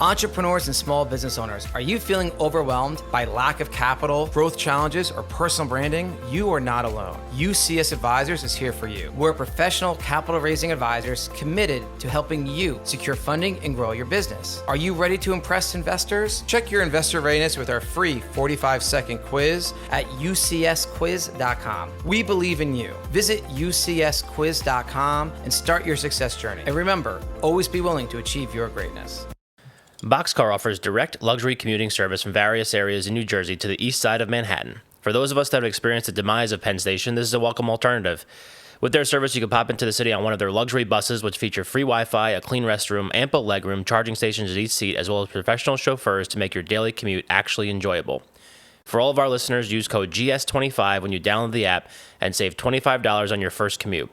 Entrepreneurs and small business owners, are you feeling overwhelmed by lack of capital, growth challenges, or personal branding? You are not alone. UCS Advisors is here for you. We're professional capital raising advisors committed to helping you secure funding and grow your business. Are you ready to impress investors? Check your investor readiness with our free 45-second quiz at ucsquiz.com. We believe in you. Visit ucsquiz.com and start your success journey. And remember, always be willing to achieve your greatness. Boxcar offers direct luxury commuting service from various areas in New Jersey to the east side of Manhattan. For those of us that have experienced the demise of Penn Station, this is a welcome alternative. With their service, you can pop into the city on one of their luxury buses, which feature free Wi-Fi, a clean restroom, ample legroom, charging stations at each seat, as well as professional chauffeurs to make your daily commute actually enjoyable. For all of our listeners, use code GS25 when you download the app and save $25 on your first commute.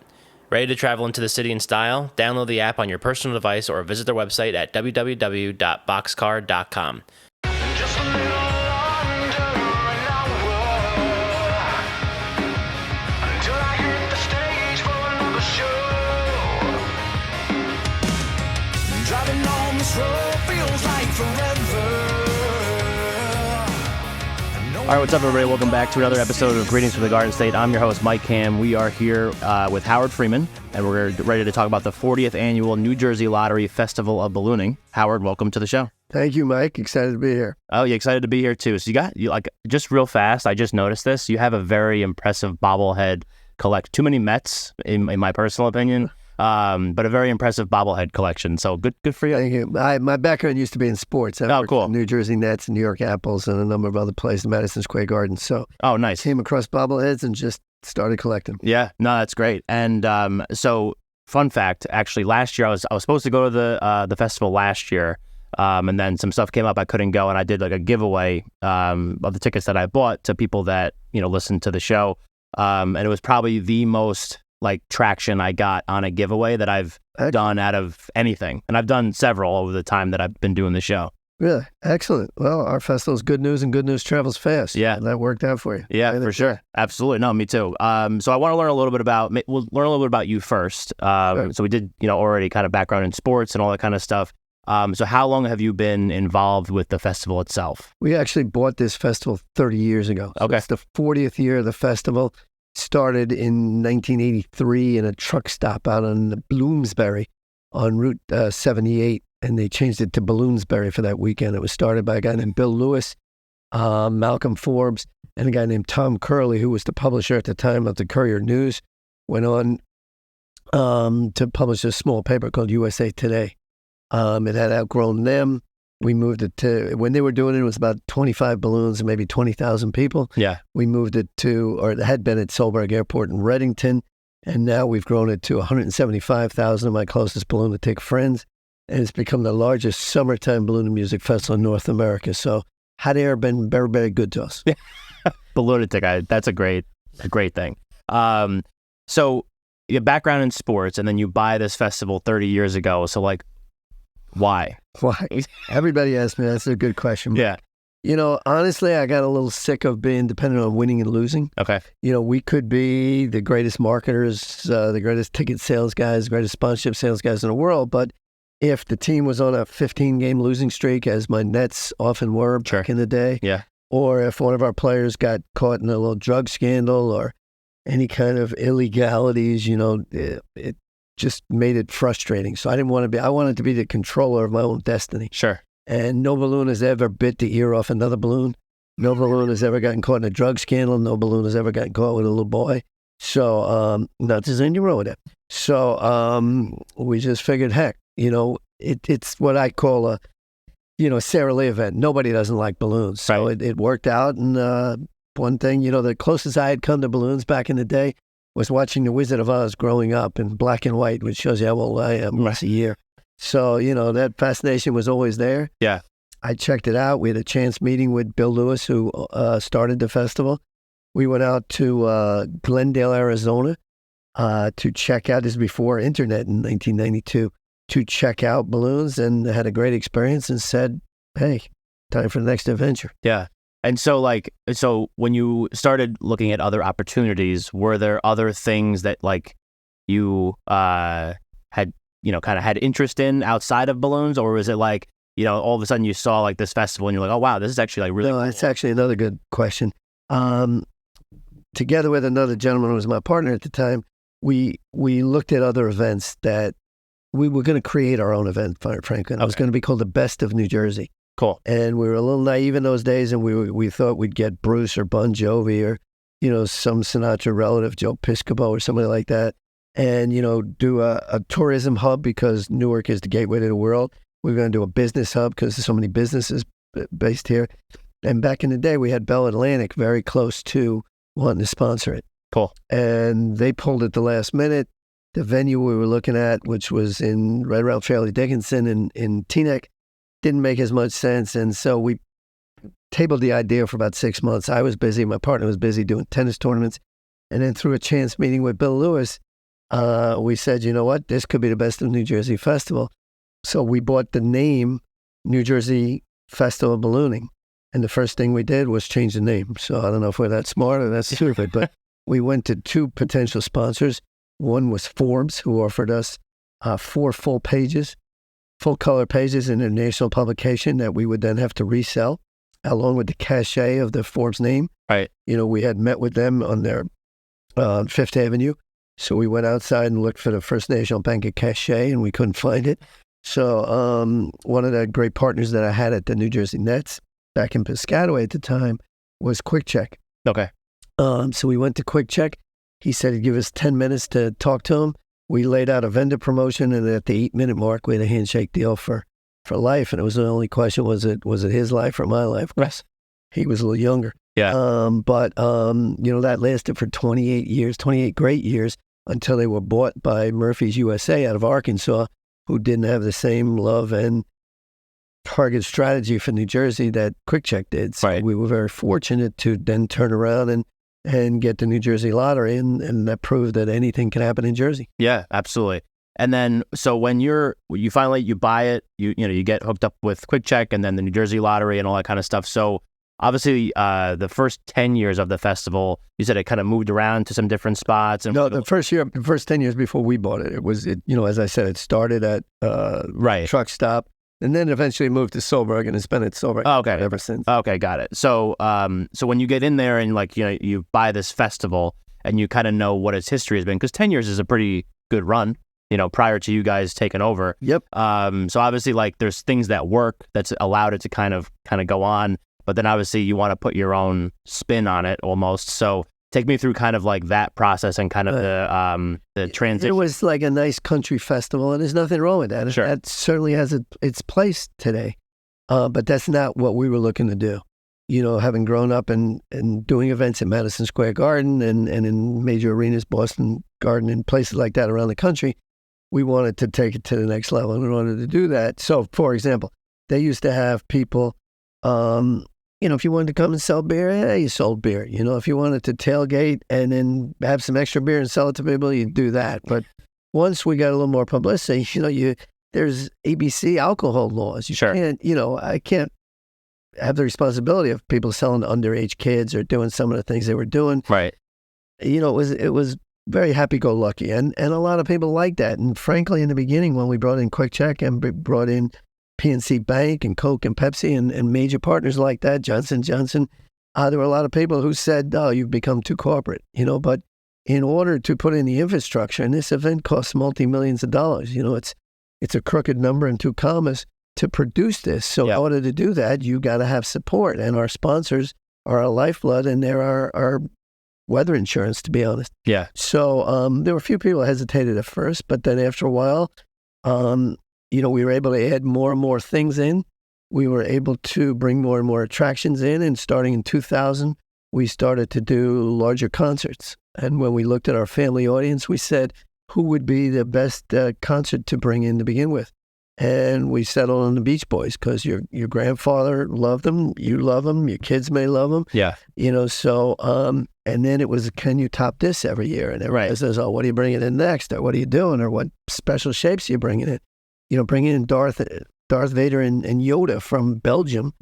Ready to travel into the city in style? Download the app on your personal device or visit their website at www.boxcar.com. Driving on this road feels like forever. All right, what's up, everybody? Welcome back to another episode of Greetings from the Garden State. I'm your host, Mike Cam. We are here with Howard Freeman, and we're ready to talk about the 40th Annual New Jersey Lottery Festival of Ballooning. Howard, welcome to the show. Thank you, Mike. Excited to be here. Oh, you excited to be here, too. So just real fast, I just noticed this. You have a very impressive bobblehead collect. Too many Mets, in my personal opinion. But a very impressive bobblehead collection. So good for you. Thank you. My background used to be in sports. I worked cool. for New Jersey Nets, New York Apples, and a number of other places, Madison Square Garden. So nice. Came across bobbleheads and just started collecting. Yeah, no, that's great. And so fun fact, actually, last year I was supposed to go to the festival last year, and then some stuff came up, I couldn't go, and I did like a giveaway of the tickets that I bought to people that listen to the show, and it was probably the most traction I got on a giveaway that I've done out of anything. And I've done several over the time that I've been doing the show. Really? Excellent. Well, our festival's good news, and good news travels fast. Yeah. And that worked out for you. Yeah, for sure. Absolutely. No, me too. So I want to learn a little bit about you first. Sure. So we did, already kind of background in sports and all that kind of stuff. So how long have you been involved with the festival itself? We actually bought this festival 30 years ago. So okay. It's the 40th year of the festival. Started in 1983 in a truck stop out on Bloomsbury on Route 78, and they changed it to Balloonsbury for that weekend. It was started by a guy named Bill Lewis, Malcolm Forbes, and a guy named Tom Curley, who was the publisher at the time of the Courier News. Went on to publish a small paper called USA Today. It had outgrown them. We moved it to, when they were doing it, it was about 25 balloons and maybe 20,000 people. Yeah. We moved it to, or it had been at Solberg Airport in Reddington, and now we've grown it to 175,000 of my closest balloon to take friends, and it's become the largest summertime balloon and music festival in North America. So hot air been very, very good to us. Balloonatic, that's a great thing. So your background in sports, and then you buy this festival 30 years ago. So why? Why? Everybody asks me. That's a good question. Yeah. Honestly, I got a little sick of being dependent on winning and losing. Okay. We could be the greatest marketers, the greatest ticket sales guys, the greatest sponsorship sales guys in the world. But if the team was on a 15-game losing streak, as my Nets often were back in the day, yeah, or if one of our players got caught in a little drug scandal or any kind of illegalities, it just made it frustrating. So I didn't want to be, I wanted to be the controller of my own destiny. Sure. And no balloon has ever bit the ear off another balloon. No balloon has ever gotten caught in a drug scandal. No balloon has ever gotten caught with a little boy. So, not there's anything wrong with it. So, we just figured, heck, it's what I call a, Sara Lee event. Nobody doesn't like balloons. So it worked out. And, one thing, the closest I had come to balloons back in the day was watching The Wizard of Oz growing up in black and white, which shows you how old I am once a year. So, that fascination was always there. Yeah. I checked it out. We had a chance meeting with Bill Lewis, who started the festival. We went out to Glendale, Arizona, to check out, this is before internet in 1992, to check out balloons, and had a great experience and said, hey, time for the next adventure. Yeah. And so so when you started looking at other opportunities, were there other things that you had, kind of had interest in outside of balloons, or was it all of a sudden you saw like this festival and you're like, oh wow, this is actually like really No, cool. that's actually another good question. Together with another gentleman who was my partner at the time, we looked at other events that we were going to create our own event, frankly. And it was going to be called the Best of New Jersey. Cool. And we were a little naive in those days, and we thought we'd get Bruce or Bon Jovi or, some Sinatra relative, Joe Piscopo or somebody like that, and, do a tourism hub because Newark is the gateway to the world. We were going to do a business hub because there's so many businesses based here. And back in the day, we had Bell Atlantic very close to wanting to sponsor it. Cool. And they pulled it the last minute. The venue we were looking at, which was right around Fairleigh Dickinson in Teaneck, didn't make as much sense. And so we tabled the idea for about 6 months. I was busy. My partner was busy doing tennis tournaments. And then through a chance meeting with Bill Lewis, we said, you know what, this could be the Best of New Jersey Festival. So we bought the name New Jersey Festival of Ballooning. And the first thing we did was change the name. So I don't know if we're that smart or that stupid, but we went to 2 potential sponsors. One was Forbes, who offered us 4 full color pages in a national publication that we would then have to resell, along with the cachet of the Forbes name. Right. We had met with them on their Fifth Avenue. So we went outside and looked for the First National Bank of cachet, and we couldn't find it. So one of the great partners that I had at the New Jersey Nets back in Piscataway at the time was Quick Check. Okay. So we went to Quick Check. He said he'd give us 10 minutes to talk to him. We laid out a vendor promotion, and at the 8-minute mark, we had a handshake deal for life. And it was the only question, was it his life or my life? Yes. He was a little younger. Yeah. But that lasted for 28 great years until they were bought by Murphy's USA out of Arkansas, who didn't have the same love and target strategy for New Jersey that Quick Check did. So Right. we were very fortunate to then turn around and get the New Jersey lottery, and that proved that anything can happen in Jersey. Yeah, absolutely. And then, so when you finally buy it, you get hooked up with Quick Check and then the New Jersey lottery and all that kind of stuff. So obviously, the first 10 years of the festival, you said it kind of moved around to some different spots. And No, the first 10 years before we bought it, as I said, it started at right. Truck Stop, and then eventually moved to Solberg, and it's been at Solberg ever since. Okay, got it. So, so when you get in there and you buy this festival and you kind of know what its history has been, because 10 years is a pretty good run, prior to you guys taking over. Yep. So obviously, there's things that work that's allowed it to kind of go on, but then obviously you want to put your own spin on it almost. So take me through kind of that process and kind of the transition. It was like a nice country festival, and there's nothing wrong with that. Sure. That certainly has its place today, but that's not what we were looking to do. Having grown up and doing events at Madison Square Garden and in major arenas, Boston Garden, and places like that around the country, we wanted to take it to the next level, and we wanted to do that. So, for example, they used to have people, if you wanted to come and sell beer, you sold beer. If you wanted to tailgate and then have some extra beer and sell it to people, you do that. But once we got a little more publicity, there's ABC alcohol laws. You Sure. can't, I can't have the responsibility of people selling to underage kids or doing some of the things they were doing. Right. It was very happy-go-lucky, and a lot of people like that. And frankly, in the beginning, when we brought in Quick Check and brought in PNC Bank and Coke and Pepsi and major partners like that, Johnson & Johnson, there were a lot of people who said, oh, you've become too corporate, but in order to put in the infrastructure, and this event costs multi-millions of dollars, it's a crooked number and 2 commas to produce this. So in order to do that, you got to have support, and our sponsors are our lifeblood, and they're our weather insurance, to be honest. Yeah. So there were a few people who hesitated at first, but then after a while, we were able to add more and more things in. We were able to bring more and more attractions in, and starting in 2000, we started to do larger concerts. And when we looked at our family audience, we said, who would be the best concert to bring in to begin with? And we settled on the Beach Boys because your grandfather loved them, you love them, your kids may love them. Yeah. So, and then it was, can you top this every year? And everybody says, oh, what are you bringing in next? Or what are you doing? Or what special shapes are you bringing in? Bringing in Darth Vader and Yoda from Belgium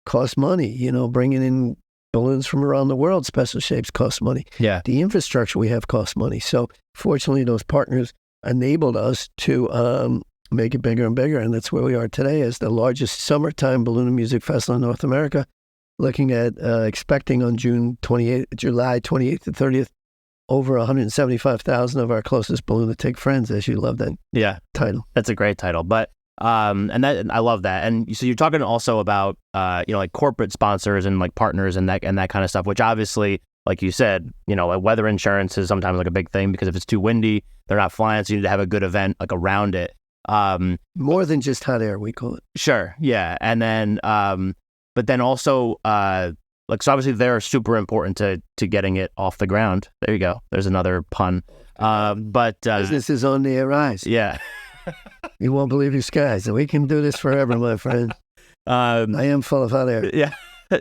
costs money. Bringing in balloons from around the world, special shapes cost money. Yeah. The infrastructure we have costs money. So fortunately, those partners enabled us to make it bigger and bigger. And that's where we are today as the largest summertime balloon and music festival in North America, looking at expecting on July 28th to 30th, over 175,000 of our closest balloon-to-take friends, as you love that title. That's a great title. But and I love that. And so you're talking also about like corporate sponsors and like partners and that kind of stuff, which obviously, like you said, like weather insurance is sometimes like a big thing because if it's too windy, they're not flying, so you need to have a good event like around it. More than just hot air, we call it. Sure, yeah. And then but then also so obviously they're super important to getting it off the ground. There you go. There's another pun. But business is on the rise. Yeah. You won't believe your skies. We can do this forever, my friend. I am full of hot air. Yeah.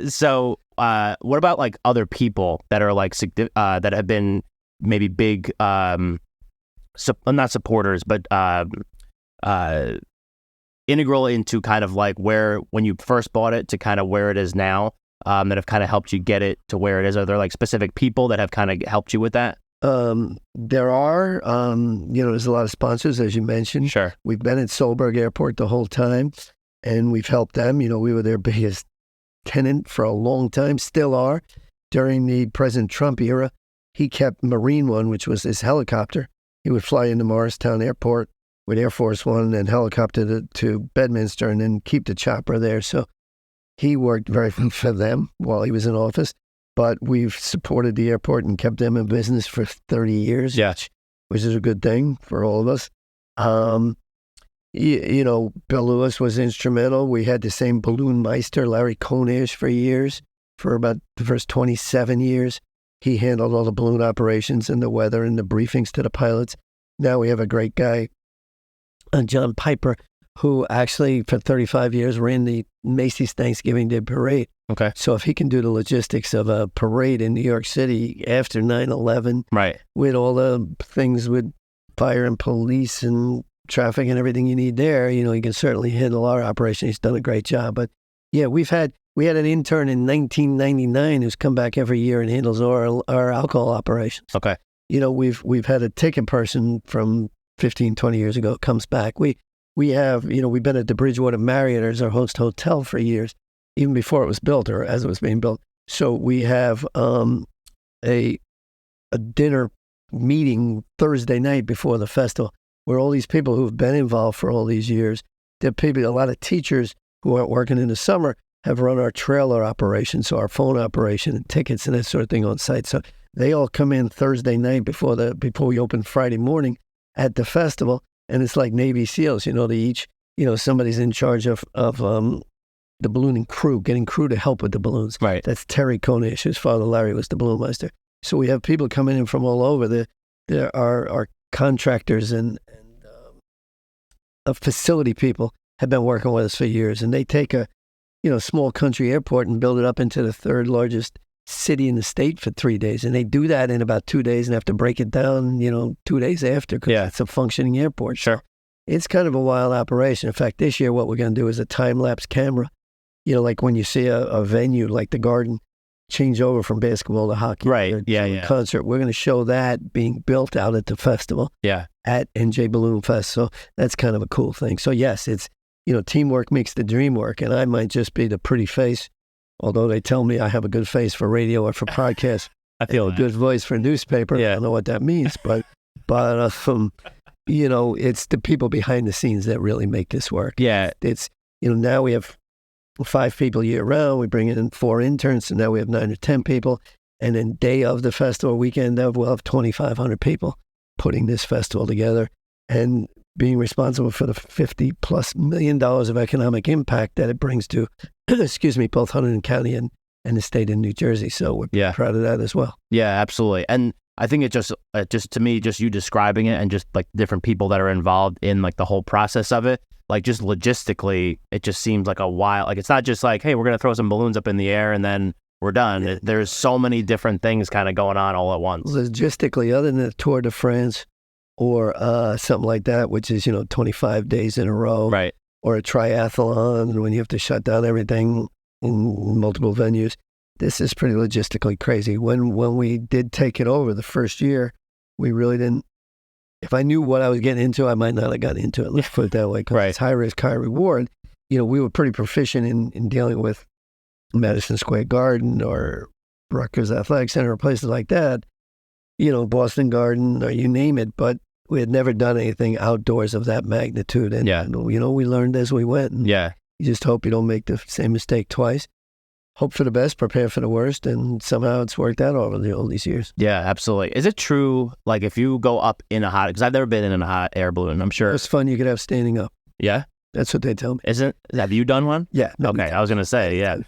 So what about like other people that are like that have been maybe big not supporters, but integral into kind of like where when you first bought it to kind of where it is now, that have kind of helped you get it to where it is? Are there like specific people that have kind of helped you with that? There are, there's a lot of sponsors, as you mentioned. Sure. We've been at Solberg Airport the whole time, and we've helped them. We were their biggest tenant for a long time, still are. During the President Trump era, he kept Marine One, which was his helicopter. He would fly into Morristown Airport with Air Force One and helicopter to Bedminster and then keep the chopper there. So he worked very for them while he was in office. But we've supported the airport and kept them in business for 30 years, which is a good thing for all of us. Bill Lewis was instrumental. We had the same balloon meister, Larry Konish, for years, for about the first 27 years. He handled all the balloon operations and the weather and the briefings to the pilots. Now we have a great guy, John Piper, who actually for 35 years ran the Macy's Thanksgiving Day Parade. Okay. So if he can do the logistics of a parade in New York City after 9/11, right, with all the things with fire and police and traffic and everything you need there, he can certainly handle our operation. He's done a great job. But yeah, we had an intern in 1999 who's come back every year and handles our alcohol operations. Okay. We've had a ticket person from 15, 20 years ago comes back. We have, we've been at the Bridgewater Marriott as our host hotel for years, even before it was built or as it was being built. So we have a dinner meeting Thursday night before the festival where all these people who've been involved for all these years, a lot of teachers who aren't working in the summer have run our trailer operation, so our phone operation and tickets and that sort of thing on site. So they all come in Thursday night before we open Friday morning at the festival. And it's like Navy SEALs, they each, somebody's in charge of the ballooning crew, getting crew to help with the balloons. Right. That's Terry Konish, whose father Larry was the balloon meister. So we have people coming in from all over. There are contractors and facility people have been working with us for years, and they take a small country airport and build it up into the third largest city in the state for 3 days. And they do that in about 2 days and have to break it down, 2 days after because it's a functioning airport. Sure. So it's kind of a wild operation. In fact, this year what we're going to do is a time-lapse camera. Like when you see a venue like the Garden change over from basketball to hockey. Right, or concert. We're going to show that being built out at the festival. Yeah. At NJ Balloon Fest. So that's kind of a cool thing. So yes, it's, teamwork makes the dream work. And I might just be the pretty face, although they tell me I have a good face for radio or for podcasts. I feel a good voice for newspaper. I don't know what that means, but it's the people behind the scenes that really make this work. Yeah. It's, now we have 5 people year round. We bring in 4 interns, so now we have 9 or 10 people. And then day of the festival, weekend of, we'll have 2,500 people putting this festival together and being responsible for the $50+ million of economic impact that it brings to, both Hunterdon County and the state of New Jersey. So we're proud of that as well. Yeah, absolutely. And I think it just to me, just you describing it and just like different people that are involved in like the whole process of it, like just logistically, it just seems like a while. Like it's not just like, hey, we're going to throw some balloons up in the air and then we're done. There's so many different things kind of going on all at once. Logistically, other than the Tour de France or something like that, which is, 25 days in a row. Right. Or a triathlon when you have to shut down everything in multiple venues. This is pretty logistically crazy. When we did take it over the first year, we really didn't if I knew what I was getting into, I might not have gotten into it. Let's put it that way, because Right. it's high risk, high reward. We were pretty proficient in dealing with Madison Square Garden or Rutgers Athletic Center or places like that, Boston Garden or you name it, but we had never done anything outdoors of that magnitude. And, Yeah. we learned as we went. And Yeah. you just hope you don't make the same mistake twice. Hope for the best, prepare for the worst, and somehow it's worked out over all these years. Yeah, absolutely. Is it true, like, if you go up in a hot, because I've never been in a hot air balloon, I'm sure. It's fun you could have standing up. Yeah? That's what they tell me. Have you done one? Yeah. Okay, I was going to say, yeah.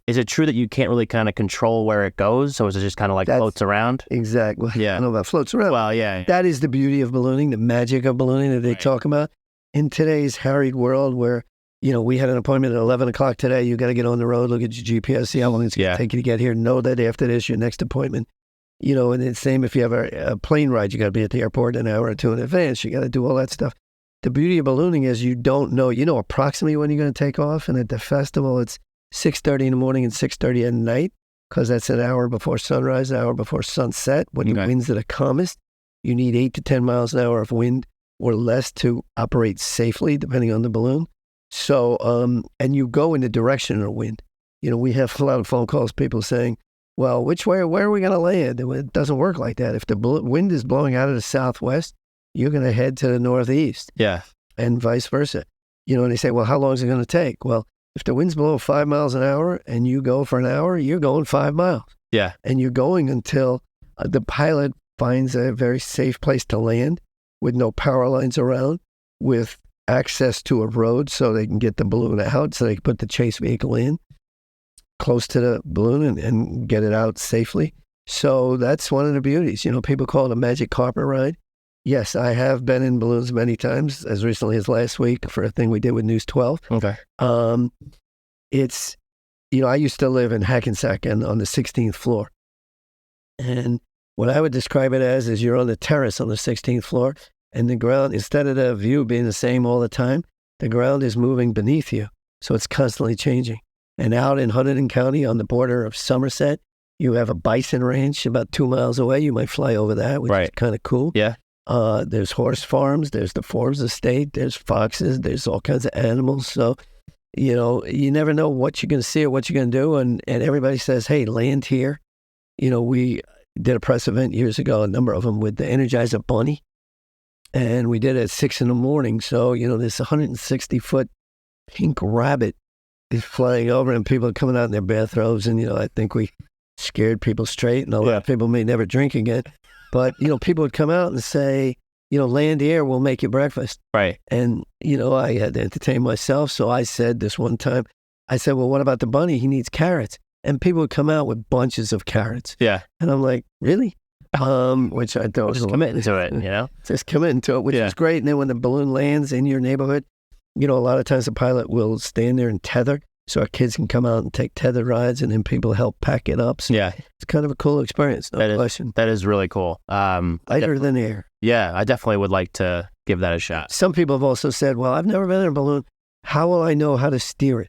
Is it true that you can't really kind of control where it goes? So is it just kind of like floats around? Exactly. Yeah. I don't know about floats around. Well, yeah. That is the beauty of ballooning, the magic of ballooning that they talk about. In today's harried world where, we had an appointment at 11 o'clock today, you got to get on the road, look at your GPS, see how long it's going to take you to get here, know that after this, your next appointment. And it's the same if you have a plane ride, you got to be at the airport an hour or two in advance. You got to do all that stuff. The beauty of ballooning is you don't know, approximately when you're going to take off. And at the festival, it's 6:30 in the morning and 6:30 at night, because that's an hour before sunrise, an hour before sunset, when the winds are the calmest. You need 8 to 10 miles an hour of wind or less to operate safely, depending on the balloon. So, and you go in the direction of the wind. We have a lot of phone calls, people saying, well, where are we going to land? It doesn't work like that. If the wind is blowing out of the southwest, you're going to head to the northeast. Yeah. And vice versa. And they say, well, how long is it going to take? Well, if the wind's blowing 5 miles an hour and you go for an hour, you're going 5 miles. Yeah. And you're going until the pilot finds a very safe place to land with no power lines around, with access to a road so they can get the balloon out, so they can put the chase vehicle in close to the balloon and get it out safely. So that's one of the beauties. People call it a magic carpet ride. Yes, I have been in balloons many times, as recently as last week for a thing we did with News 12. Okay. It's, I used to live in Hackensack and on the 16th floor. And what I would describe it as is you're on the terrace on the 16th floor, and the ground, instead of the view being the same all the time, the ground is moving beneath you. So it's constantly changing. And out in Hunterdon County on the border of Somerset, you have a bison ranch about 2 miles away. You might fly over that, which is kind of cool. Yeah. There's horse farms, there's the Forbes estate, there's foxes, there's all kinds of animals. So, you never know what you're going to see or what you're going to do. And everybody says, hey, land here. We did a press event years ago, a number of them, with the Energizer Bunny. And we did it at 6 a.m. So, this 160-foot pink rabbit is flying over and people are coming out in their bathrobes. And, I think we scared people straight, and a lot of people may never drink again. But, people would come out and say, land here, we'll make you breakfast. Right. And, I had to entertain myself. So I said this one time, well, what about the bunny? He needs carrots. And people would come out with bunches of carrots. Yeah. And I'm like, really? Which I thought was just committing to it, Just committing to it, which is great. And then when the balloon lands in your neighborhood, a lot of times the pilot will stand there and tether, so our kids can come out and take tether rides, and then people help pack it up. So it's kind of a cool experience. No question. That is really cool. Lighter than air. Yeah, I definitely would like to give that a shot. Some people have also said, well, I've never been in a balloon. How will I know how to steer it?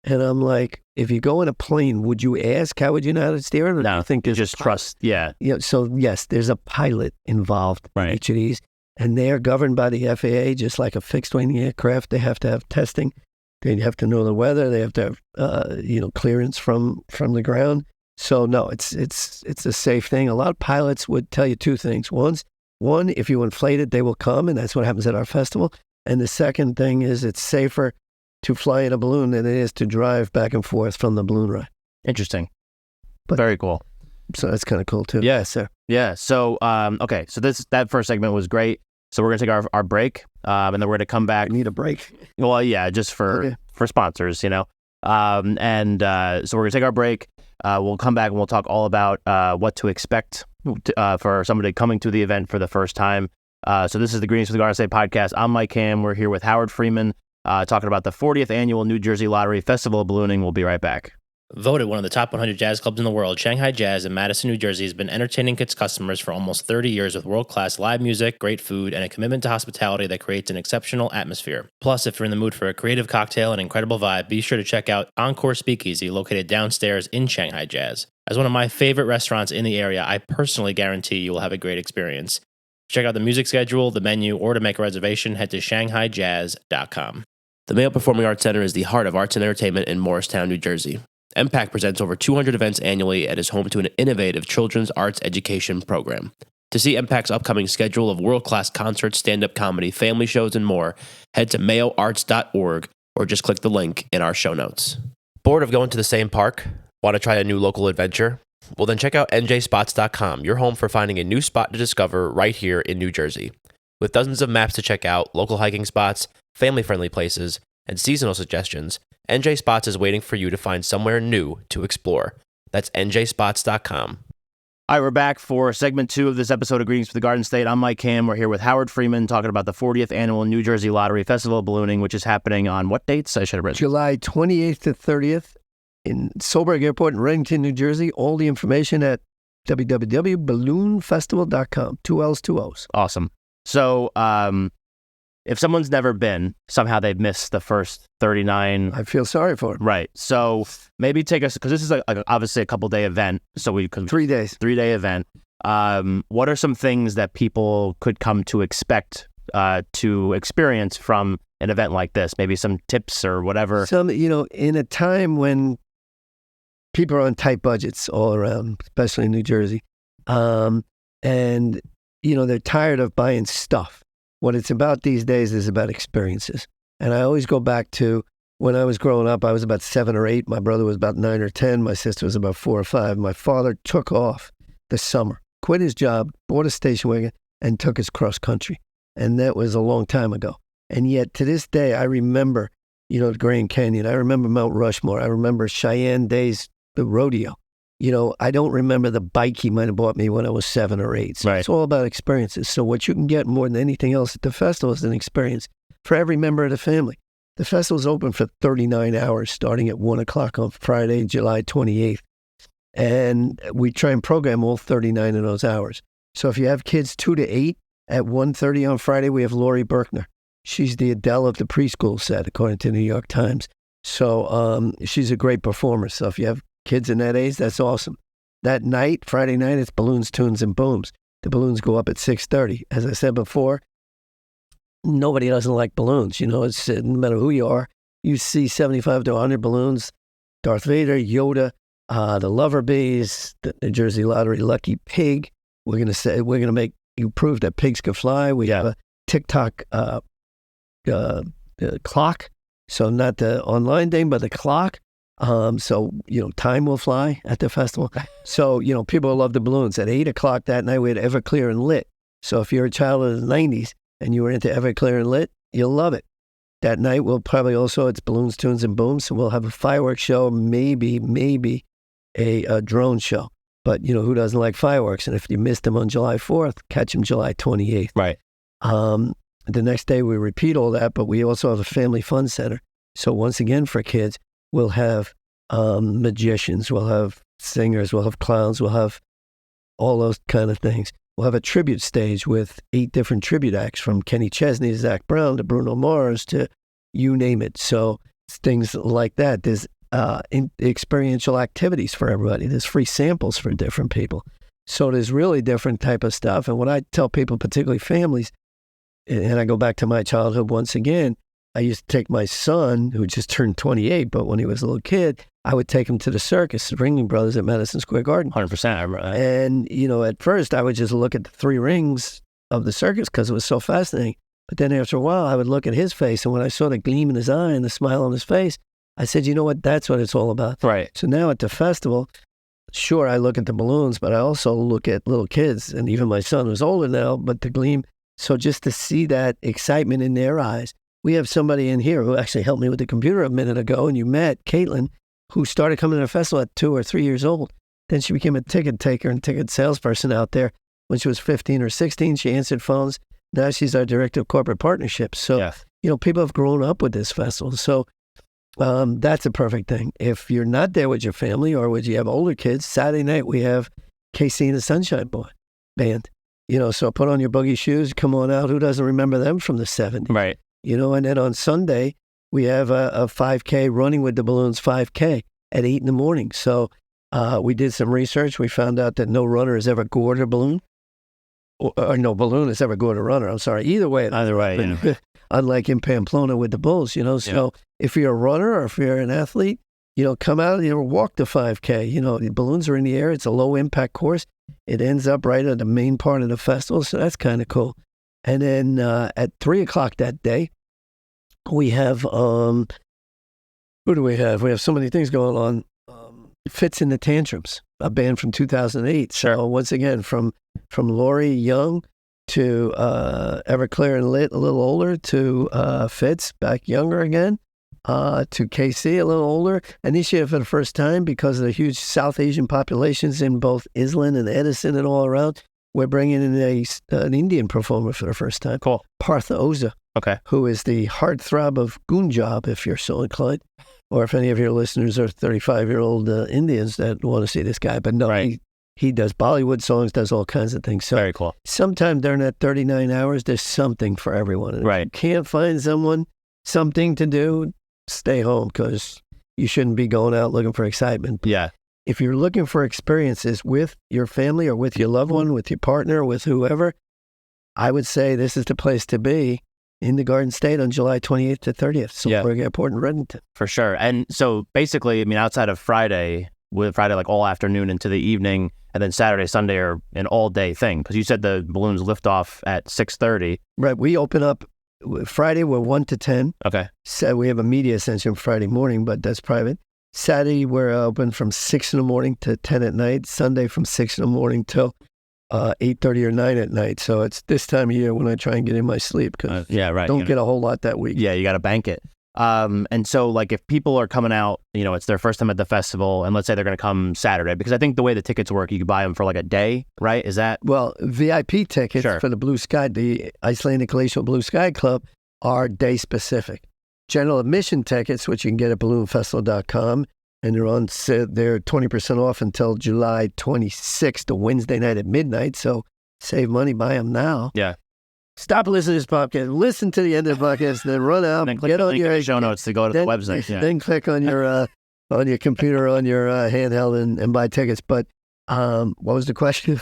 And I'm like, if you go in a plane, would you ask, how would you know how to steer it? Or No, do you think you just trust. Yeah. So yes, there's a pilot involved in each of these, and they are governed by the FAA, just like a fixed wing aircraft. They have to have testing. They have to know the weather. They have to have, clearance from the ground. So no, it's a safe thing. A lot of pilots would tell you two things. One, if you inflate it, they will come, and that's what happens at our festival. And the second thing is it's safer to fly in a balloon than it is to drive back and forth from the balloon ride. Interesting. But very cool. So that's kind of cool too. Yeah, sir. Yeah. So, okay. So that first segment was great. So we're going to take our break, and then we're going to come back. We need a break. Well, yeah, just for sponsors, So we're going to take our break. We'll come back and we'll talk all about what to expect for somebody coming to the event for the first time. So this is the Greetings with the RSA podcast. I'm Mike Ham. We're here with Howard Freeman, talking about the 40th annual New Jersey Lottery Festival of Ballooning. We'll be right back. Voted one of the top 100 jazz clubs in the world, Shanghai Jazz in Madison, New Jersey has been entertaining its customers for almost 30 years with world-class live music, great food, and a commitment to hospitality that creates an exceptional atmosphere. Plus, if you're in the mood for a creative cocktail and incredible vibe, be sure to check out Encore Speakeasy, located downstairs in Shanghai Jazz. As one of my favorite restaurants in the area, I personally guarantee you will have a great experience. Check out the music schedule, the menu, or to make a reservation, head to shanghaijazz.com. The Mayo Performing Arts Center is the heart of arts and entertainment in Morristown, New Jersey. MPAC presents over 200 events annually and is home to an innovative children's arts education program. To see MPAC's upcoming schedule of world-class concerts, stand-up comedy, family shows, and more, head to mayoarts.org or just click the link in our show notes. Bored of going to the same park? Want to try a new local adventure? Well, then check out njspots.com, your home for finding a new spot to discover right here in New Jersey. With dozens of maps to check out, local hiking spots, family-friendly places, and seasonal suggestions, NJ Spots is waiting for you to find somewhere new to explore. That's njspots.com. All right, we're back for segment 2 of this episode of Greetings from the Garden State. I'm Mike Ham. We're here with Howard Freeman talking about the 40th Annual New Jersey Lottery Festival of Ballooning, which is happening on what dates? I should have written. July 28th to 30th in Solberg Airport in Reddington, New Jersey. All the information at www.balloonfestival.com. 2 L's, 2 O's. Awesome. So, if someone's never been, somehow they've missed the first 39. I feel sorry for them. Right. So maybe take us, because this is obviously a couple-day event. So we could 3 days. 3-day event. What are some things that people could come to expect to experience from an event like this? Maybe some tips or whatever. In a time when people are on tight budgets all around, especially in New Jersey, and, they're tired of buying stuff. What it's about these days is about experiences. And I always go back to when I was growing up, I was about 7 or 8. My brother was about 9 or 10. My sister was about 4 or 5. My father took off the summer, quit his job, bought a station wagon, and took us cross country. And that was a long time ago. And yet to this day, I remember, the Grand Canyon. I remember Mount Rushmore. I remember Cheyenne Days, the rodeo. I don't remember the bike he might have bought me when I was 7 or 8. So Right. It's all about experiences. So what you can get more than anything else at the festival is an experience for every member of the family. The festival is open for 39 hours, starting at 1 o'clock on Friday, July 28th. And we try and program all 39 of those hours. So if you have kids 2 to 8, at 1:30 on Friday, we have Lori Berkner. She's the Adele of the preschool set, according to the New York Times. So she's a great performer. So if you have kids in that age, that's awesome. That night, Friday night, it's balloons, tunes, and booms. The balloons go up at 6:30. As I said before, nobody doesn't like balloons. It's no matter who you are, you see 75 to 100 balloons. Darth Vader, Yoda, the Lover Bees, the New Jersey Lottery Lucky Pig. We're gonna make you prove that pigs can fly. We have a TikTok clock. So not the online thing, but the clock. So time will fly at the festival. So, people love the balloons. At 8 o'clock that night, we had Everclear and Lit. So if you're a child of the 90s and you were into Everclear and Lit, you'll love it. That night, we'll probably also, it's balloons, tunes, and booms. So we'll have a fireworks show, maybe a drone show. But, who doesn't like fireworks? And if you missed them on July 4th, catch them July 28th. Right. The next day, we repeat all that, but we also have a family fun center. So once again, for kids, we'll have magicians, we'll have singers, we'll have clowns, we'll have all those kind of things. We'll have a tribute stage with 8 different tribute acts, from Kenny Chesney to Zach Brown to Bruno Mars to you name it. So things like that. There's experiential activities for everybody. There's free samples for different people. So there's really different type of stuff. And what I tell people, particularly families, and I go back to my childhood once again, I used to take my son, who just turned 28, but when he was a little kid, I would take him to the circus, the Ringling Brothers at Madison Square Garden. 100%. I remember that. And, at first I would just look at the 3 rings of the circus because it was so fascinating. But then after a while, I would look at his face. And when I saw the gleam in his eye and the smile on his face, I said, you know what? That's what it's all about. Right. So now at the festival, sure, I look at the balloons, but I also look at little kids. And even my son, who's older now, but the gleam. So just to see that excitement in their eyes. We have somebody in here who actually helped me with the computer a minute ago, and you met Caitlin, who started coming to the festival at 2 or 3 years old. Then she became a ticket taker and ticket salesperson out there. When she was 15 or 16, she answered phones. Now she's our director of corporate partnerships. So, Yes. people have grown up with this festival. So That's a perfect thing. If you're not there with your family or you have older kids, Saturday night we have KC and the Sunshine Band. So put on your buggy shoes, come on out. Who doesn't remember them from the 70s? Right. And then on Sunday, we have a 5K, Running with the Balloons 5K at 8 in the morning. So we did some research. We found out that no runner has ever gored a balloon. Or no balloon has ever gored a runner. I'm sorry. Either way. Yeah. Unlike in Pamplona with the Bulls, So if you're a runner or if you're an athlete, come out, walk the 5K. The balloons are in the air. It's a low impact course. It ends up right at the main part of the festival. So that's kind of cool. And then at 3:00 that day, we have, who do we have? We have so many things going on. Fitz and the Tantrums, a band from 2008. Sure. So once again, from Laurie Young to Everclear and Lit, a little older, to Fitz, back younger again, to KC, a little older. And this year, for the first time, because of the huge South Asian populations in both Island and Edison and all around, we're bringing in an Indian performer for the first time. Cool. Partha Oza, Okay. who is the heartthrob of Gunjab, if you're so inclined. Or if any of your listeners are 35-year-old Indians that want to see this guy. But no, Right. he does Bollywood songs, does all kinds of things. So Very cool. sometime during that 39 hours, there's something for everyone. And Right. if you can't find something to do, stay home, because you shouldn't be going out looking for excitement. Yeah. If you're looking for experiences with your family or with your loved one, with your partner, with whoever, I would say this is the place to be in the Garden State on July 28th to 30th, Silverberg Airport in Reddington. For sure. And so basically, I mean, outside of Friday, with Friday like all afternoon into the evening, and then Saturday, Sunday are an all-day thing. Because you said the balloons lift off at 6:30. Right. We open up Friday, we're 1 to 10. Okay. So we have a media session Friday morning, but that's private. Saturday, we're open from 6 in the morning to 10 at night. Sunday from 6 in the morning till 8:30 or 9 at night. So it's this time of year when I try and get in my sleep, because Yeah, right. don't get a whole lot that week. Yeah, you got to bank it. And so like if people are coming out, it's their first time at the festival, and let's say they're going to come Saturday, because I think the way the tickets work, you can buy them for like a day, right? Is that? Well, VIP tickets Sure. for the Blue Sky, the Icelandic Glacial Blue Sky Club, are day specific. General admission tickets, which you can get at balloonfestival.com, and they're 20% off until July 26th, a Wednesday night at midnight. So save money, buy them now. Yeah. Stop listening to this podcast. Listen to the end of the podcast, then run out. And then click Get the on link in your the show notes to go to the website. Yeah. Then click on your computer, on your handheld, and buy tickets. But what was the question?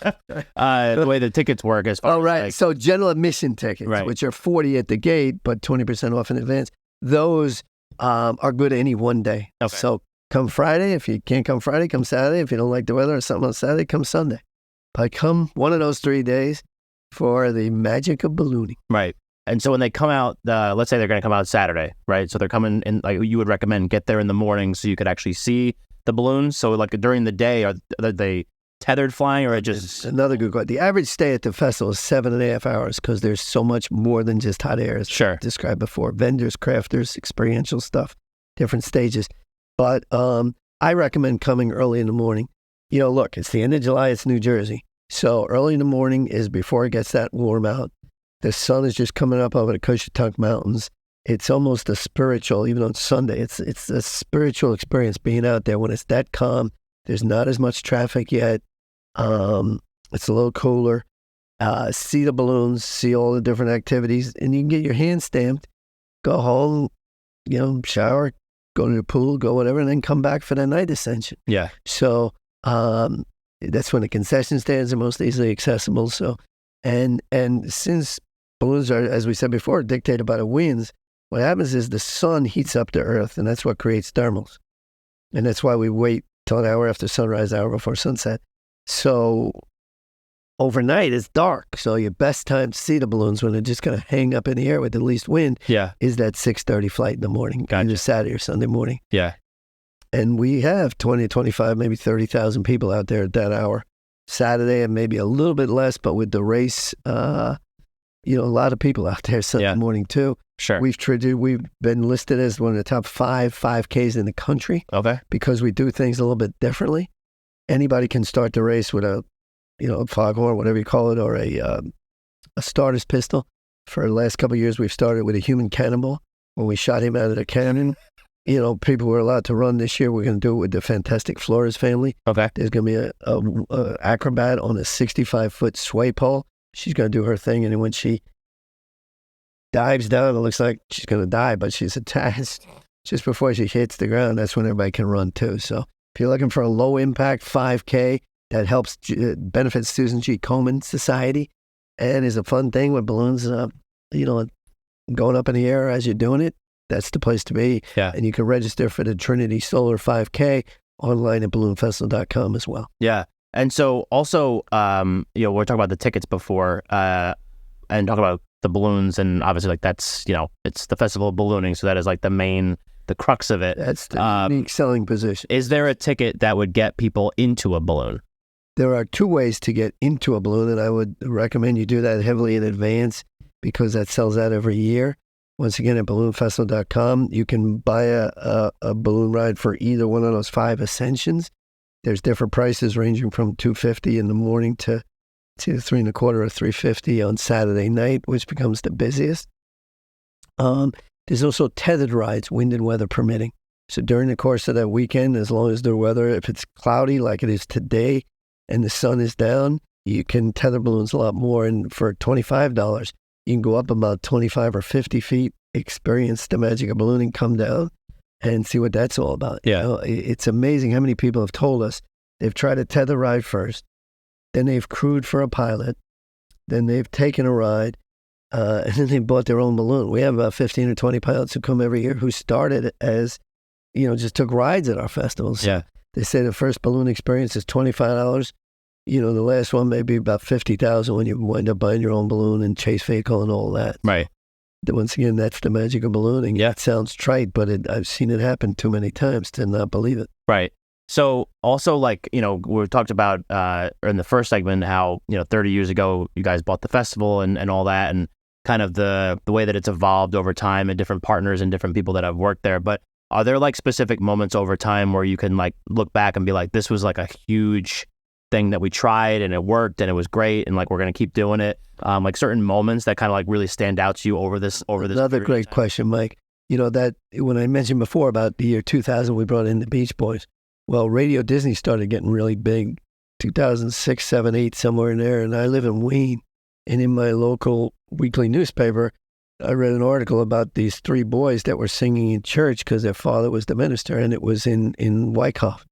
The way the tickets work as far Oh, right. as like, So general admission tickets, Right. which are $40 at the gate, but 20% off in advance. Those are good any one day. Okay. So come Friday. If you can't come Friday, come Saturday. If you don't like the weather or something on Saturday, come Sunday. But come one of those 3 days for the magic of ballooning. right. And so when they come out, let's say they're going to come out Saturday, right? So they're coming in, like you would recommend, get there in the morning so you could actually see the balloons. So like during the day, are they tethered flying, or it just? Another good question. The average stay at the festival is 7.5 hours, because there's so much more than just hot air, as Sure. described before. Vendors, crafters, experiential stuff, different stages. But I recommend coming early in the morning. Look, it's the end of July. It's New Jersey. So early in the morning is before it gets that warm out. The sun is just coming up over the Cushatunk Mountains. It's almost a spiritual, even on Sunday, it's a spiritual experience being out there when it's that calm. There's not as much traffic yet. It's a little cooler. See the balloons, see all the different activities, and you can get your hand stamped, go home, shower, go to the pool, go whatever, and then come back for the night ascension. Yeah. So that's when the concession stands are most easily accessible. So, and since balloons are, as we said before, dictated by the winds, what happens is the sun heats up the earth, and that's what creates thermals. And that's why we wait till an hour after sunrise, hour before sunset. So overnight it's dark. So your best time to see the balloons when they're just going to hang up in the air with the least wind Yeah. is that 6:30 flight in the morning, Gotcha. either Saturday or Sunday morning. Yeah. And we have 20, 25, maybe 30,000 people out there at that hour. Saturday, and maybe a little bit less, but with the race, a lot of people out there Sunday Yeah. morning too. Sure. We've been listed as one of the top 5Ks in the country Okay. because we do things a little bit differently. Anybody can start the race with a foghorn, whatever you call it, or a starter's pistol. For the last couple of years, we've started with a human cannonball when we shot him out of the cannon. people were allowed to run this year. We're going to do it with the Fantastic Flores family. Okay. There's going to be a acrobat on a 65-foot sway pole. She's going to do her thing, and when she dives down, it looks like she's going to die, but she's attached just before she hits the ground. That's when everybody can run too. So if you're looking for a low impact 5K that helps benefits Susan G. Komen Society and is a fun thing with balloons, going up in the air as you're doing it, that's the place to be. Yeah. And you can register for the Trinity Solar 5K online at balloonfestival.com as well. Yeah. And so also, we're talking about the tickets before and talk about the balloons, and obviously like that's, it's the festival of ballooning. So that is like the crux of it. That's the unique selling position. Is there a ticket that would get people into a balloon? There are two ways to get into a balloon, and I would recommend you do that heavily in advance because that sells out every year. Once again, at balloonfestival.com, you can buy a balloon ride for either one of those 5 ascensions. There's different prices ranging from $250 in the morning to $325 or $350 on Saturday night, which becomes the busiest. There's also tethered rides, wind and weather permitting. So during the course of that weekend, as long as the weather, if it's cloudy like it is today and the sun is down, you can tether balloons a lot more. And for $25, you can go up about 25 or 50 feet, experience the magic of ballooning, come down, and see what that's all about. Yeah. It's amazing how many people have told us they've tried a tether ride first, then they've crewed for a pilot, then they've taken a ride, and then they bought their own balloon. We have about 15 or 20 pilots who come every year who started as, just took rides at our festivals. Yeah. They say the first balloon experience is $25. The last one may be about $50,000 when you wind up buying your own balloon and chase vehicle and all that. Right. Once again, that's the magic of ballooning. Yeah. It sounds trite, but I've seen it happen too many times to not believe it. Right. So also we talked about in the first segment how, 30 years ago, you guys bought the festival and all that, and kind of the way that it's evolved over time and different partners and different people that have worked there. But are there like specific moments over time where you can like look back and be like, this was like a huge thing that we tried and it worked and it was great and like we're going to keep doing it? Like certain moments that kind of like really stand out to you over this. Another great question, Mike. That when I mentioned before about the year 2000, we brought in the Beach Boys. Well, Radio Disney started getting really big 2006, 7, 8, somewhere in there. And I live in Wayne. And in my local weekly newspaper, I read an article about these 3 boys that were singing in church because their father was the minister, and it was in Wyckoff.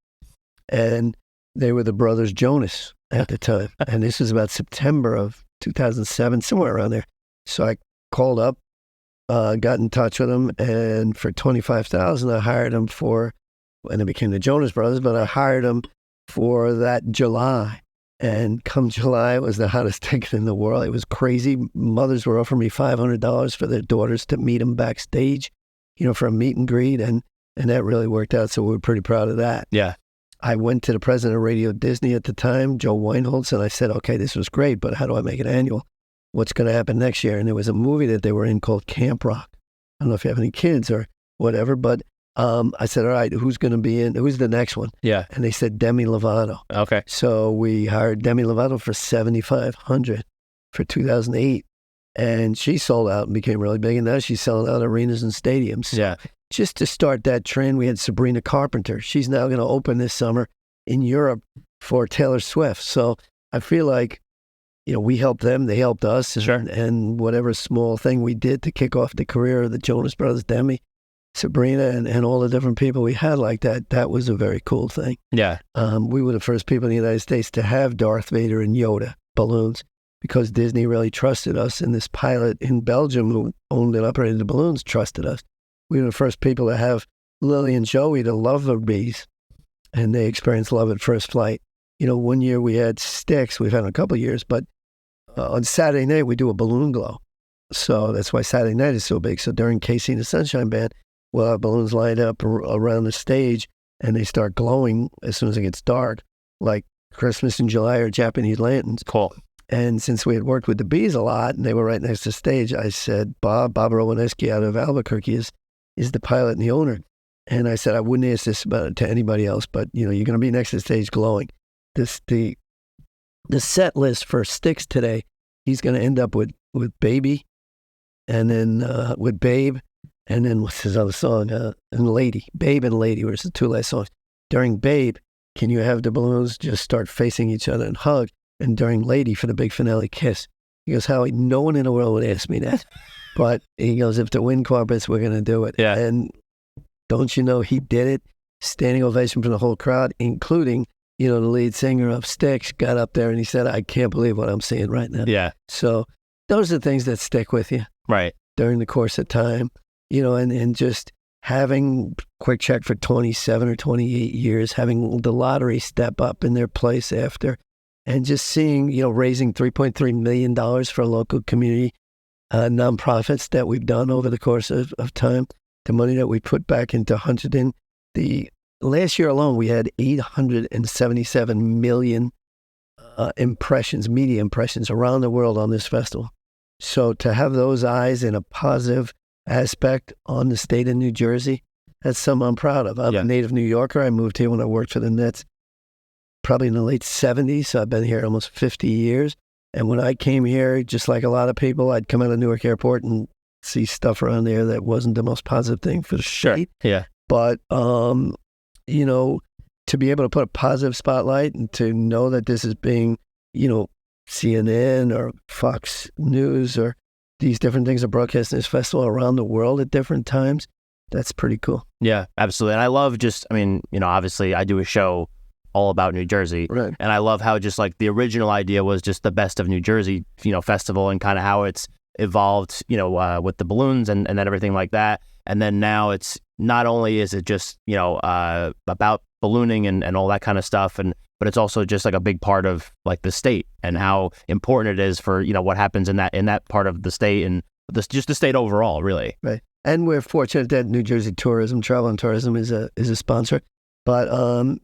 And they were the brothers Jonas at the time. And this was about September of 2007, somewhere around there. So I called up, got in touch with them, and for $25,000, I hired them and it became the Jonas Brothers, but I hired them for that July. And come July, it was the hottest ticket in the world. It was crazy. Mothers were offering me $500 for their daughters to meet them backstage, for a meet and greet. And that really worked out. So we were pretty proud of that. Yeah. I went to the president of Radio Disney at the time, Joe Weinholz, and I said, okay, this was great, but how do I make it annual? What's going to happen next year? And there was a movie that they were in called Camp Rock. I don't know if you have any kids or whatever, but I said, all right, who's going to be in? Who's the next one? Yeah. And they said Demi Lovato. Okay. So we hired Demi Lovato for $7,500 for 2008. And she sold out and became really big. And now she's selling out arenas and stadiums. Yeah. Just to start that trend, we had Sabrina Carpenter. She's now going to open this summer in Europe for Taylor Swift. So I feel like, we helped them, they helped us. Sure. And whatever small thing we did to kick off the career of the Jonas Brothers, Demi, Sabrina, and all the different people we had like that, that was a very cool thing. Yeah. We were the first people in the United States to have Darth Vader and Yoda balloons because Disney really trusted us, and this pilot in Belgium who owned and operated the balloons trusted us. We were the first people to have Lily and Joey, the lover bees, and they experienced love at first flight. One year we had Styx, we've had a couple of years, but on Saturday night we do a balloon glow. So that's why Saturday night is so big. So during Casey and the Sunshine Band, we'll have balloons lined up around the stage, and they start glowing as soon as it gets dark, like Christmas in July or Japanese lanterns. Cool. And since we had worked with the bees a lot, and they were right next to the stage, I said, Bob Rowaneski out of Albuquerque is the pilot and the owner. And I said, I wouldn't ask this about to anybody else, but you're going to be next to the stage glowing. The set list for Styx today, he's going to end up with Baby, and then with Babe, And then what's his other song? And Lady, Babe and Lady, were the two last songs. During Babe, can you have the balloons just start facing each other and hug? And during Lady, for the big finale, kiss. He goes, Howie, no one in the world would ask me that. But he goes, if the wind cooperates, we're going to do it. Yeah. And don't you know, he did it. Standing ovation from the whole crowd, including, the lead singer of Styx, got up there and he said, I can't believe what I'm seeing right now. Yeah. So those are things that stick with you Right. during the course of time, and just having Quick Check for 27 or 28 years, having the lottery step up in their place after, and just seeing, raising $3.3 million for local community nonprofits that we've done over the course of time, the money that we put back into Huntington. Last year alone, we had 877 million media impressions around the world on this festival. So to have those eyes in a positive aspect on the state of New Jersey, that's something I'm proud of. I'm a native New Yorker. I moved here when I worked for the Nets, probably in the late 70s. So I've been here almost 50 years. And when I came here, just like a lot of people, I'd come out of Newark Airport and see stuff around there that wasn't the most positive thing for the state. Yeah. But, to be able to put a positive spotlight and to know that this is being, CNN or Fox News or these different things are broadcasting this festival around the world at different times, that's pretty cool. Yeah, absolutely. And I love obviously I do a show all about New Jersey. Right. And I love how just like the original idea was just the Best of New Jersey, festival, and kind of how it's evolved, with the balloons and then everything like that. And then now it's not only is it just, about ballooning and all that kind of stuff, but it's also just like a big part of like the state and how important it is for, what happens in that part of the state and just the state overall, really. Right. And we're fortunate that New Jersey Travel and Tourism is a sponsor. But,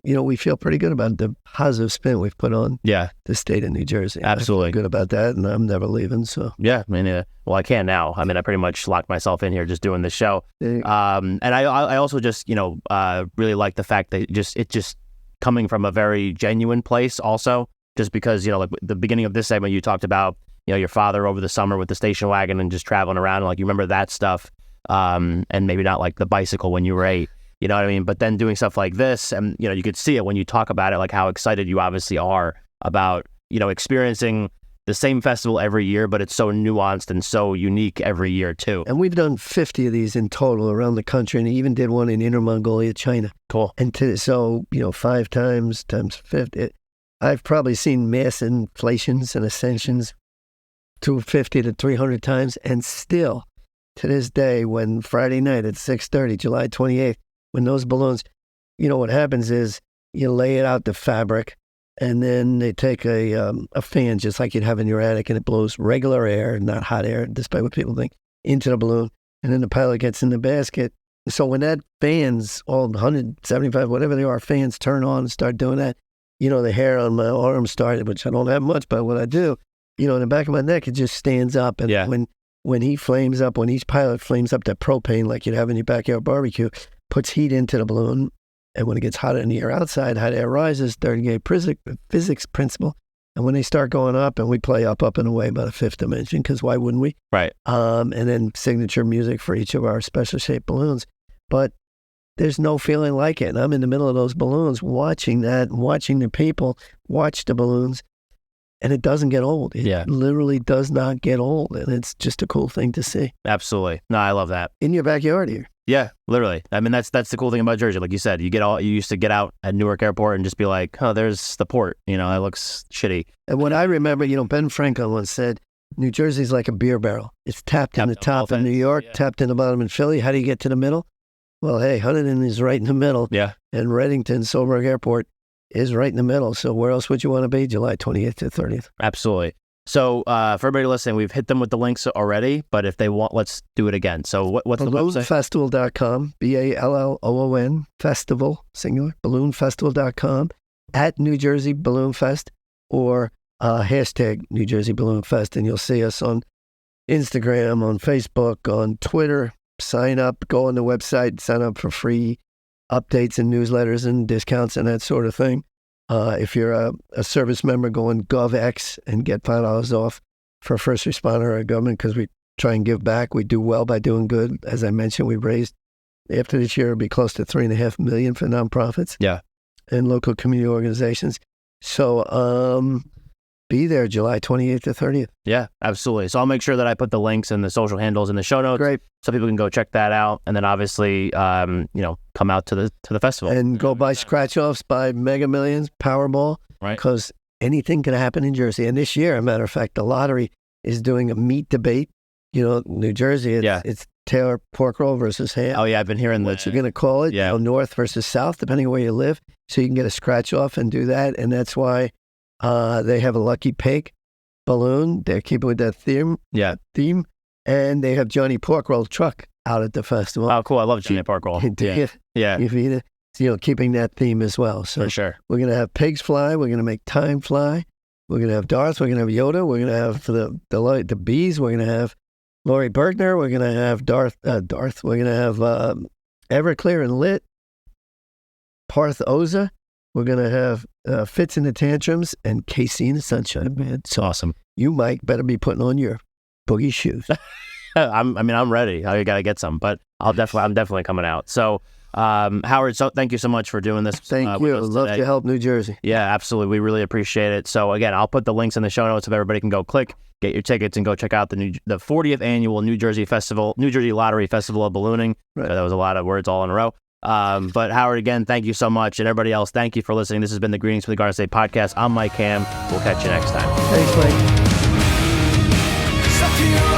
we feel pretty good about the positive spin we've put on the state of New Jersey. Absolutely. I feel good about that, and I'm never leaving, so. Yeah, well, I can now. I pretty much locked myself in here just doing this show. And I also just, really like the fact that it's just coming from a very genuine place also, just because, like the beginning of this segment, you talked about, your father over the summer with the station wagon and just traveling around, and like you remember that stuff, and maybe not like the bicycle when you were 8. You know what I mean? But then doing stuff like this, and, you could see it when you talk about it, like how excited you obviously are about, experiencing the same festival every year, but it's so nuanced and so unique every year too. And we've done 50 of these in total around the country, and even did one in Inner Mongolia, China. Cool. And 5 times 50. I've probably seen mass inflations and ascensions 250 to 300 times, and still, to this day, when Friday night at 6:30, July 28th, when those balloons, what happens is you lay it out the fabric, and then they take a fan, just like you'd have in your attic, and it blows regular air, not hot air, despite what people think, into the balloon. And then the pilot gets in the basket. So when that fans, all 175, whatever they are, fans turn on and start doing that, the hair on my arm started, which I don't have much, but what I do, in the back of my neck, it just stands up. And when he flames up, when each pilot flames up that propane, like you'd have in your backyard barbecue, puts heat into the balloon, and when it gets hotter in the air outside, hot air rises, third gauge physics principle, and when they start going up, and we play up and away by the fifth dimension, because why wouldn't we? Right. And then signature music for each of our special shaped balloons. But there's no feeling like it. And I'm in the middle of those balloons watching that, watching the people watch the balloons, and it doesn't get old. It literally does not get old, and it's just a cool thing to see. Absolutely. No, I love that. In your backyard here. Yeah, literally. That's the cool thing about Jersey. Like you said, you used to get out at Newark Airport and just be like, oh, there's the port. It looks shitty. And what I remember, Ben Franklin once said, New Jersey's like a beer barrel. It's tapped in the top in New York, tapped in the bottom in Philly. How do you get to the middle? Well, hey, Huntington is right in the middle. Yeah. And Reddington, Soaring Airport is right in the middle. So where else would you want to be? July 28th to 30th. Absolutely. So for everybody listening, we've hit them with the links already, but if they want, let's do it again. So what's the website? Balloonfestival.com, BALLOON, festival, singular, balloonfestival.com, at New Jersey Balloon Fest, or hashtag New Jersey Balloon Fest, and you'll see us on Instagram, on Facebook, on Twitter. Sign up, go on the website, sign up for free updates and newsletters and discounts and that sort of thing. If you're a service member, go on GovX and get $5 off for a first responder or a government, because we try and give back. We do well by doing good. As I mentioned, we raised, after this year, it'll be close to $3.5 million for nonprofits. Yeah. And local community organizations. So be there July 28th to 30th. Yeah, absolutely. So I'll make sure that I put the links and the social handles in the show notes. Great. So people can go check that out. And then obviously, come out to the festival. And go buy scratch-offs, buy Mega Millions, Powerball. Right. Because anything can happen in Jersey. And this year, as a matter of fact, the lottery is doing a meat debate. New Jersey, it's Taylor pork roll versus ham. Oh, yeah, I've been hearing What you're going to call it, Yeah. North versus South, depending on where you live. So you can get a scratch-off and do that. And that's why they have a Lucky Pig balloon. They're keeping with that theme. Yeah. And they have Johnny Pork Roll truck out at the festival. Oh, cool. I love Johnny Park Roll. Yeah. You've eaten it. Keeping that theme as well. So For sure. we're going to have pigs fly. We're going to make time fly. We're going to have Darth. We're going to have Yoda. We're going to have the bees. We're going to have Laurie Bergner. We're going to have Darth. We're going to have Everclear and Lit. Partha Oza. We're going to have Fitz and the Tantrums and Casey and the Sunshine. Man, It's awesome. you, Mike, better be putting on your boogie shoes. I'm ready. I got to get some, but I'm definitely coming out. So, Howard, thank you so much for doing this. Thank with you. us Love today. to help New Jersey. Yeah, absolutely. We really appreciate it. So again, I'll put the links in the show notes so everybody can go click, get your tickets, and go check out the 40th annual New Jersey Lottery Festival of Ballooning. Right. That was a lot of words all in a row. But Howard, again, thank you so much, and everybody else, thank you for listening. This has been the Greetings from the Garden State podcast. I'm Mike Cam. We'll catch you next time. Thanks, Mike. It's up to you.